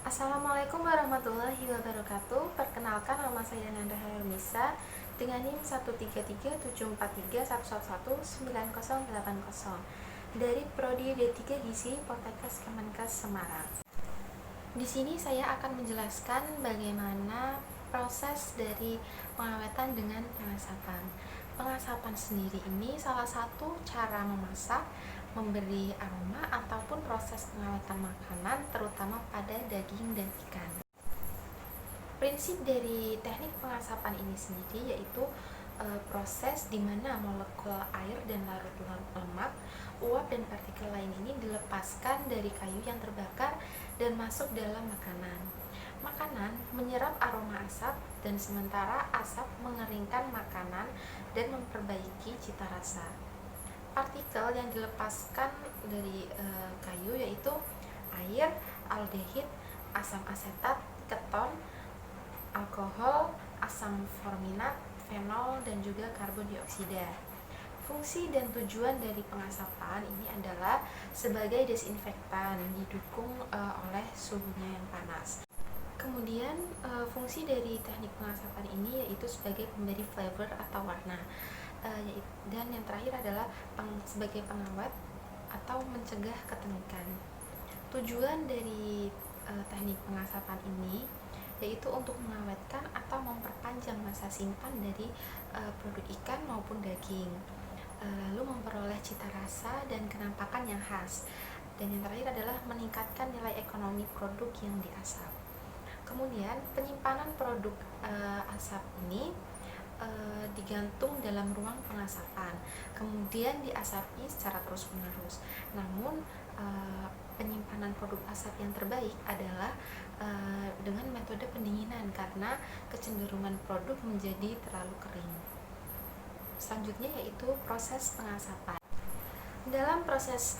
Assalamualaikum warahmatullahi wabarakatuh. Perkenalkan, nama saya Nanda Hermisa dengan NIM 1337431119080 dari Prodi D3 Gizi Poltekkes Kemenkes Semarang. Di sini saya akan menjelaskan bagaimana proses dari pengawetan dengan pengasapan. Pengasapan sendiri ini salah satu cara memasak, memberi aroma ataupun proses pengawetan makanan terutama pada daging dan ikan. Prinsip dari teknik pengasapan ini sendiri yaitu proses di mana molekul air dan larut-larut lemak, uap dan partikel lain ini dilepaskan dari kayu yang terbakar dan masuk dalam makanan. Makanan menyerap aroma asap dan sementara asap mengeringkan makanan dan memperbaiki cita rasa. Partikel yang dilepaskan dari kayu yaitu air, aldehid, asam asetat, keton, alkohol, asam forminat, fenol, dan juga karbon dioksida. Fungsi dan tujuan dari pengasapan ini adalah sebagai desinfektan, didukung oleh suhunya yang panas. Kemudian fungsi dari teknik pengasapan ini yaitu sebagai pemberi flavor atau warna. Dan yang terakhir adalah sebagai pengawet atau mencegah ketenikan. Tujuan dari teknik pengasapan ini yaitu untuk mengawetkan atau memperpanjang masa simpan dari produk ikan maupun daging, lalu memperoleh cita rasa dan kenampakan yang khas, dan yang terakhir adalah meningkatkan nilai ekonomi produk yang diasap. Kemudian penyimpanan produk asap ini digantung dalam ruang pengasapan, kemudian diasapi secara terus-menerus. Namun penyimpanan produk asap yang terbaik adalah dengan metode pendinginan karena kecenderungan produk menjadi terlalu kering. Selanjutnya yaitu proses pengasapan. Dalam proses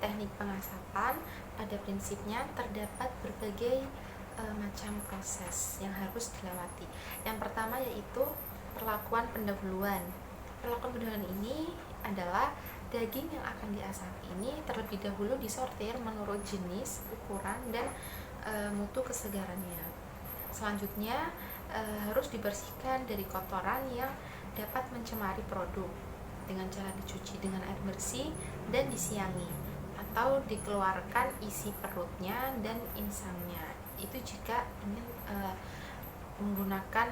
teknik pengasapan, pada prinsipnya terdapat berbagai macam proses yang harus dilewati. Yang pertama yaitu perlakuan pendahuluan. Perlakuan pendahuluan ini adalah daging yang akan diasapi ini terlebih dahulu disortir menurut jenis, ukuran, dan mutu kesegarannya. Selanjutnya harus dibersihkan dari kotoran yang dapat mencemari produk dengan cara dicuci dengan air bersih dan disiangi, atau dikeluarkan isi perutnya dan insangnya. Itu jika ingin menggunakan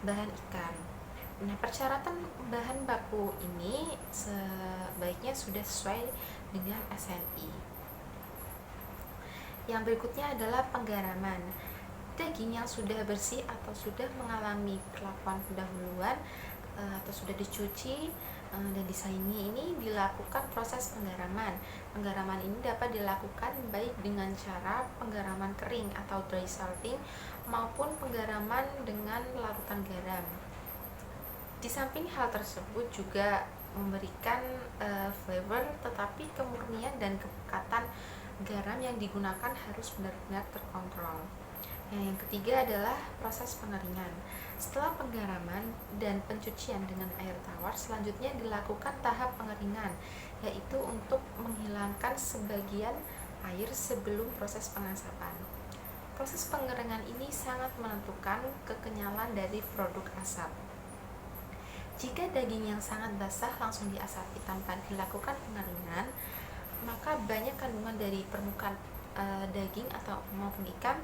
bahan ikan. Nah, persyaratan bahan baku ini sebaiknya sudah sesuai dengan SNI. Yang berikutnya adalah penggaraman. Daging yang sudah bersih atau sudah mengalami perlakuan pendahuluan atau sudah dicuci dan disaingi ini dilakukan proses penggaraman. Penggaraman ini dapat dilakukan baik dengan cara penggaraman kering atau dry salting maupun penggaraman dengan larutan garam. Di samping hal tersebut juga memberikan flavor, tetapi kemurnian dan kepekatan garam yang digunakan harus benar-benar terkontrol. Yang ketiga adalah proses pengeringan. Setelah penggaraman dan pencucian dengan air tawar, selanjutnya dilakukan tahap pengeringan, yaitu untuk menghilangkan sebagian air sebelum proses pengasapan. Proses pengeringan ini sangat menentukan kekenyalan dari produk asap. Jika daging yang sangat basah langsung diasapi tanpa dilakukan pengeringan, maka banyak kandungan dari permukaan daging atau maupun ikan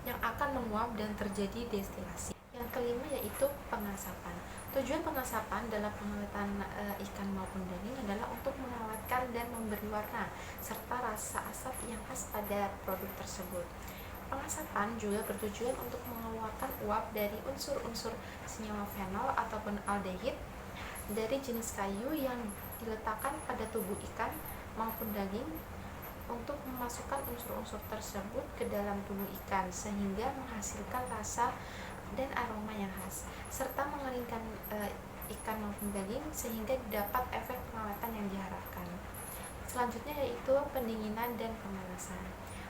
yang akan menguap dan terjadi destilasi. Yang kelima yaitu pengasapan. Tujuan pengasapan dalam pengawetan ikan maupun daging adalah untuk mengawetkan dan memberi warna serta rasa asap yang khas pada produk tersebut. Pengasapan juga bertujuan untuk mengeluarkan uap dari unsur-unsur senyawa fenol ataupun aldehid dari jenis kayu yang diletakkan pada tubuh ikan maupun daging untuk memasukkan unsur-unsur tersebut ke dalam tubuh ikan sehingga menghasilkan rasa dan aroma yang khas, serta mengeringkan ikan maupun daging sehingga dapat efek pengawetan yang diharapkan. Selanjutnya yaitu pendinginan dan pemanasan.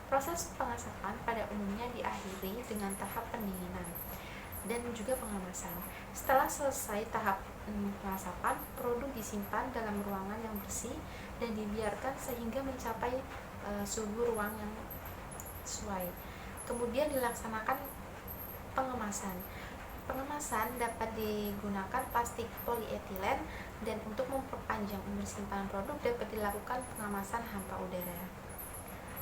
Proses pengasapan pada umumnya diakhiri dengan tahap pendinginan dan juga pengemasan. Setelah selesai tahap pengasapan, produk disimpan dalam ruangan yang bersih dan dibiarkan sehingga mencapai suhu ruang yang sesuai. Kemudian dilaksanakan pengemasan. Pengemasan dapat digunakan plastik polietilen, dan untuk memperpanjang umur simpanan produk dapat dilakukan pengemasan hampa udara.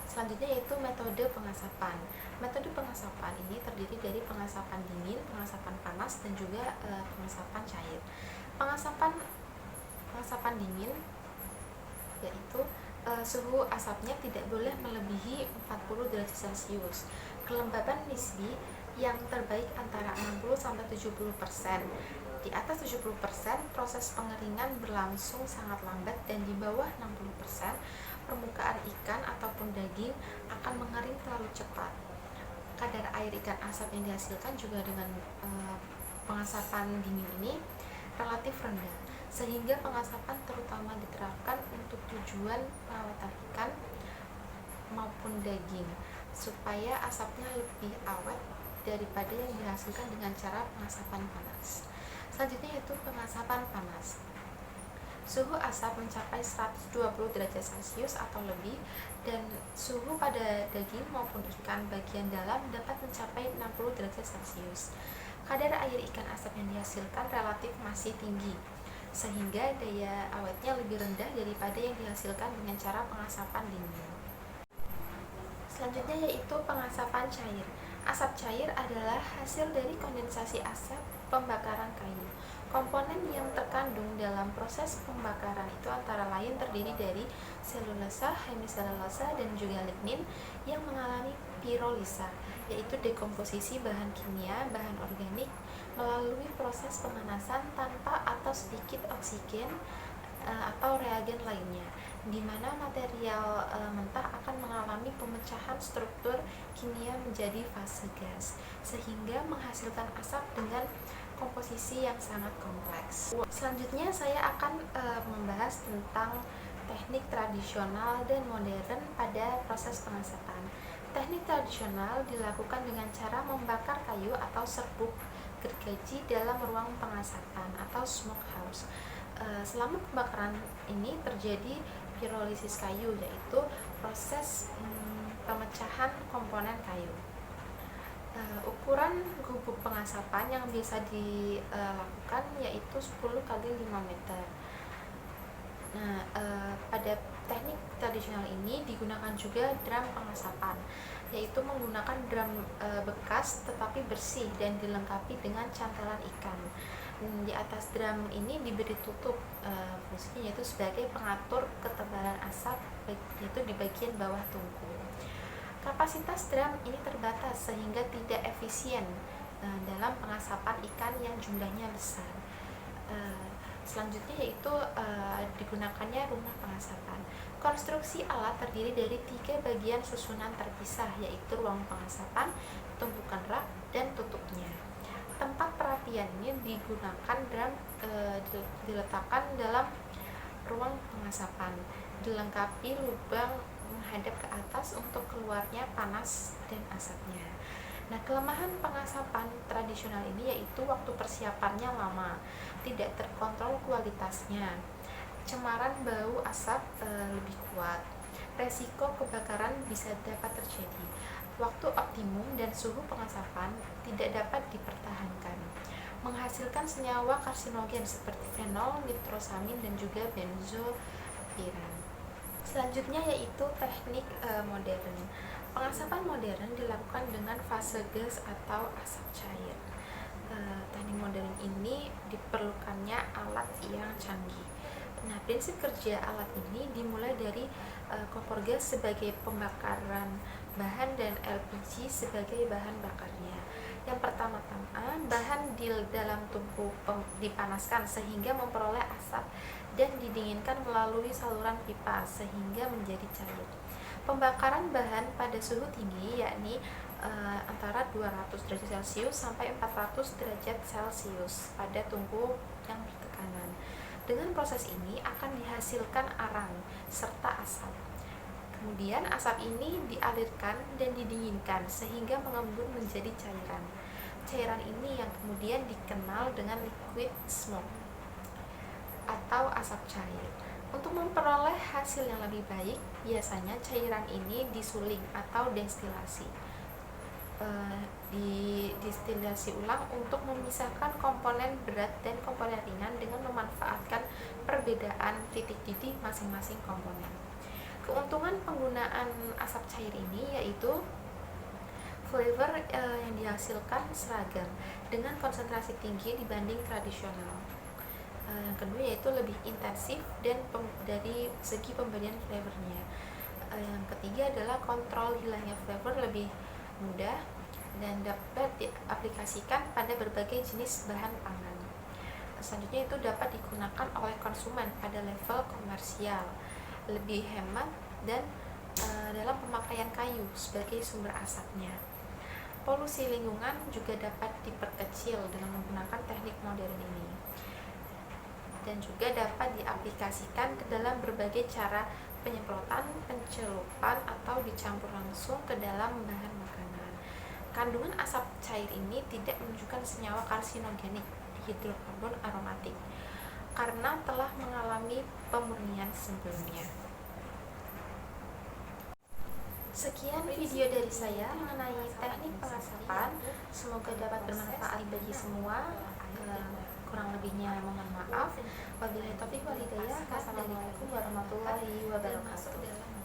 Selanjutnya yaitu metode pengasapan. Metode pengasapan ini terdiri dari pengasapan dingin, pengasapan panas, dan juga pengasapan cair. Pengasapan dingin yaitu suhu asapnya tidak boleh melebihi 40 derajat Celcius. Kelembaban nisbi yang terbaik antara 60-70%. Di atas 70%, proses pengeringan berlangsung sangat lambat, dan di bawah 60%, permukaan ikan ataupun daging akan mengering terlalu cepat. Kadar air ikan asap yang dihasilkan juga dengan pengasapan dingin ini relatif rendah, sehingga pengasapan terutama diterapkan untuk tujuan perawatan ikan maupun daging supaya asapnya lebih awet daripada yang dihasilkan dengan cara pengasapan panas. Selanjutnya yaitu pengasapan panas. Suhu asap mencapai 120 derajat Celcius atau lebih, dan suhu pada daging maupun ikan bagian dalam dapat mencapai 60 derajat Celcius. Kadar air ikan asap yang dihasilkan relatif masih tinggi, sehingga daya awetnya lebih rendah daripada yang dihasilkan dengan cara pengasapan dingin. Selanjutnya yaitu pengasapan cair. Asap cair adalah hasil dari kondensasi asap pembakaran kayu. Komponen yang terkandung dalam proses pembakaran itu antara lain terdiri dari selulosa, hemiselulosa, dan juga lignin yang mengalami pirolisa, yaitu dekomposisi bahan kimia, bahan organik melalui proses pemanasan tanpa atau sedikit oksigen atau reagen lainnya, di mana material mentah akan mengalami pemecahan struktur kimia menjadi fase gas, sehingga menghasilkan asap dengan komposisi yang sangat kompleks. Selanjutnya saya akan membahas tentang teknik tradisional dan modern pada proses pengasapan. Teknik tradisional dilakukan dengan cara membakar kayu atau serbuk gergaji dalam ruang pengasapan atau smokehouse. Selama pembakaran ini terjadi pirolisis kayu, yaitu proses pemecahan komponen kayu. Ukuran gubuk pengasapan yang bisa dilakukan yaitu 10 kali 5 meter. Nah, pada teknik tradisional ini digunakan juga drum pengasapan, yaitu menggunakan drum bekas tetapi bersih dan dilengkapi dengan cantelan ikan. Di atas drum ini diberi tutup, fungsinya yaitu sebagai pengatur ketebalan asap, yaitu di bagian bawah tungku. Kapasitas drum ini terbatas sehingga tidak efisien dalam pengasapan ikan yang jumlahnya besar. Selanjutnya yaitu digunakannya rumah pengasapan. Konstruksi alat terdiri dari 3 bagian susunan terpisah, yaitu ruang pengasapan, tumpukan rak, dan tutupnya. Tempat perapiannya digunakan drum diletakkan dalam ruang pengasapan, dilengkapi lubang menghadap ke atas untuk keluarnya panas dan asapnya. Nah, kelemahan pengasapan tradisional ini yaitu waktu persiapannya lama, tidak terkontrol kualitasnya, cemaran bau asap lebih kuat, resiko kebakaran bisa dapat terjadi, waktu optimum dan suhu pengasapan tidak dapat dipertahankan, menghasilkan senyawa karsinogen seperti fenol, nitrosamin, dan juga benzopiren. Selanjutnya yaitu teknik modern. Pengasapan modern dilakukan dengan fase gas atau asap cair. Teknik modern ini diperlukannya alat yang canggih. Nah, prinsip kerja alat ini dimulai dari kompor gas sebagai pembakaran bahan dan LPG sebagai bahan bakarnya. Yang pertama-tama, bahan di dalam tungku dipanaskan sehingga memperoleh asap dan didinginkan melalui saluran pipa sehingga menjadi cair. Pembakaran bahan pada suhu tinggi, yakni antara 200 derajat Celcius sampai 400 derajat Celcius pada tungku yang bertekanan. Dengan proses ini akan dihasilkan arang serta asap. Kemudian asap ini dialirkan dan didinginkan sehingga mengembun menjadi cairan. Cairan ini yang kemudian dikenal dengan liquid smoke atau asap cair. Untuk memperoleh hasil yang lebih baik, biasanya cairan ini disuling atau destilasi. didistilasi ulang untuk memisahkan komponen berat dan komponen ringan dengan memanfaatkan perbedaan titik didih masing-masing komponen. Keuntungan penggunaan asap cair ini yaitu flavor yang dihasilkan seragam dengan konsentrasi tinggi dibanding tradisional. Yang kedua yaitu lebih intensif dan dari segi pemberian flavornya. Yang ketiga adalah kontrol hilangnya flavor lebih mudah dan dapat diaplikasikan pada berbagai jenis bahan pangan. Selanjutnya itu dapat digunakan oleh konsumen pada level komersial, lebih hemat dan dalam pemakaian kayu sebagai sumber asapnya. Polusi lingkungan juga dapat diperkecil dengan menggunakan teknik modern ini, dan juga dapat diaplikasikan ke dalam berbagai cara penyemprotan, pencelupan, atau dicampur langsung ke dalam bahan makanan. Kandungan asap cair ini tidak menunjukkan senyawa karsinogenik hidrokarbon aromatik karena telah mengalami pemurnian sebelumnya. Sekian video dari saya mengenai teknik pengasapan. Semoga dapat bermanfaat bagi semua. Kurang lebihnya mohon maaf. Wabillahi taufiq wal hidayah. Wassalamualaikum warahmatullahi wabarakatuh.